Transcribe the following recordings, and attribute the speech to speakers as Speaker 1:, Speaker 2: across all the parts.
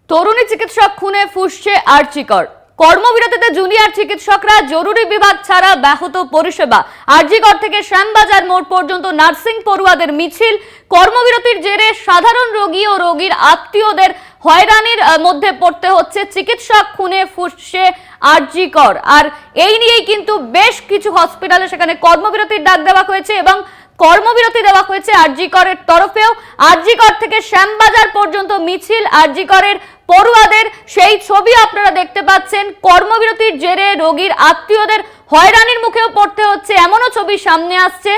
Speaker 1: তরুণী চিকিৎসক খুনে ফুঁসছে আরজিকর। কর্মবিরতিতে জুনিয়র চিকিৎসকরা জরুরি বিভাগ ছাড়া ব্যাহত পরিষেবা। আরজিকর থেকে শ্যামবাজার মোড় পর্যন্ত নার্সিং পড়ুয়াদের মিছিল। কর্মবিরতির জেরে সাধারণ রোগী ও রোগীর আত্মীয়দের হয়রানির মধ্যে পড়তে হচ্ছে। চিকিৎসক খুনে ফুঁসছে আরজিকর। আর এই নিয়েই কিন্তু বেশ কিছু হসপিটালে সেখানে কর্মবিরতির ডাক দেওয়া হয়েছে এবং কর্মবিরতি দেওয়া হয়েছে আরজিকরের তরফেও। আরজিকর থেকে শ্যামবাজার পর্যন্ত মিছিল। আরজিকরের পড়ুয়াদের সেই ছবি আপনারা দেখতে পাচ্ছেন। কর্মবিরতির জেরে রোগীর আত্মীয়দের হয়রানির মুখেও পড়তে হচ্ছে, এমনও ছবি সামনে আসছে।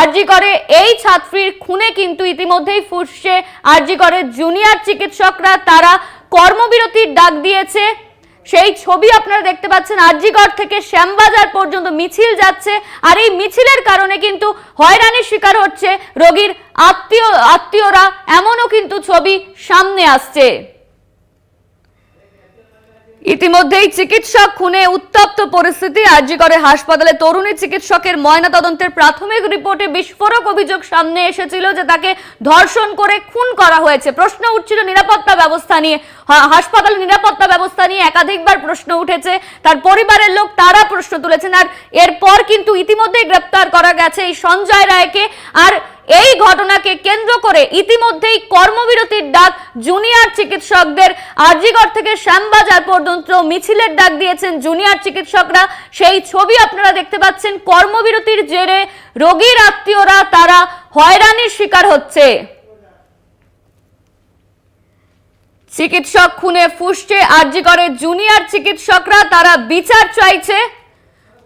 Speaker 1: আরজিকরে এই ছাত্রীর খুনে কিন্তু ইতিমধ্যেই ফুঁসছে আরজিকরের জুনিয়র চিকিৎসকরা। তারা কর্মবিরতির ডাক দিয়েছে, সেই ছবি আপনারা দেখতে পাচ্ছেন। আরজিকর থেকে শ্যামবাজার পর্যন্ত মিছিল যাচ্ছে, আর এই মিছিলের কারণে কিন্তু হয়রানির শিকার হচ্ছে রোগীর আত্মীয়রা, এমনও কিন্তু ছবি সামনে আসছে। ইতিমধ্যেই চিকিৎসক খুনে উত্তপ্ত পরিস্থিতি। আরজিকরের হাসপাতালে তরুণী চিকিৎসকের ময়নাতদন্তের প্রাথমিক রিপোর্টে বিস্ফোরক অভিযোগ সামনে এসেছিল যে তাকে ধর্ষণ করে খুন করা হয়েছে। প্রশ্ন উঠছিল নিরাপত্তা ব্যবস্থা নিয়ে, হাসপাতালের নিরাপত্তা ব্যবস্থা নিয়ে একাধিকবার প্রশ্ন উঠেছে। তার পরিবারের লোক তারা প্রশ্ন তুলেছেন। আর এরপর কিন্তু ইতিমধ্যেই গ্রেপ্তার করা গেছে এই সঞ্জয় রায়কে। আর এই ঘটনাকে কেন্দ্র করে ইতিমধ্যেই কর্মবিরতির ডাক জুনিয়র চিকিৎসকদের। আরজিকর থেকে শ্যামবাজার পর্যন্ত মিছিলের ডাক দিয়েছেন জুনিয়র চিকিৎসকরা। সেই ছবি আপনারা দেখতে পাচ্ছেন। কর্মবিরতির জেরে রোগীর আত্মীয়রা তারা হয়রানির শিকার হচ্ছে। চিকিৎসক খুনে ফুঁসছে আরজিকরের জুনিয়র চিকিৎসকরা, তারা বিচার চাইছে।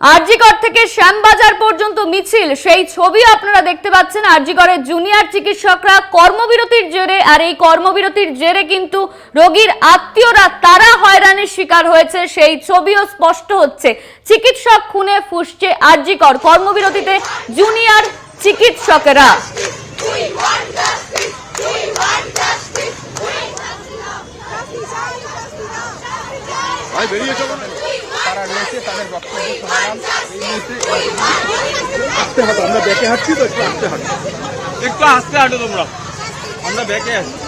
Speaker 1: আরজিকর থেকে শ্যামবাজার পর্যন্ত মিছিল, সেই ছবি আপনারা দেখতে পাচ্ছেন। আরজিকরের জুনিয়র চিকিৎসকরা কর্মবিরতির জেরে, আর এই কর্মবিরতির জেরে কিন্তু রোগীর আত্মীয়রা তারা হয়রানির শিকার হয়েছে, সেই ছবিও স্পষ্ট হচ্ছে। চিকিৎসক খুনে ফুঁসছে আরজিকর, কর্মবিরতিতে জুনিয়র চিকিৎসকেরা।
Speaker 2: তারা রয়েছে, তাদের বক্তব্য শোনালাম। আসতে হবে, আমরা ব্যাকে হাঁটছি তো, একটু আসতে হাঁটো, একটু আসতে হাঁটো তোমরা, আমরা ব্যাকে আসছি।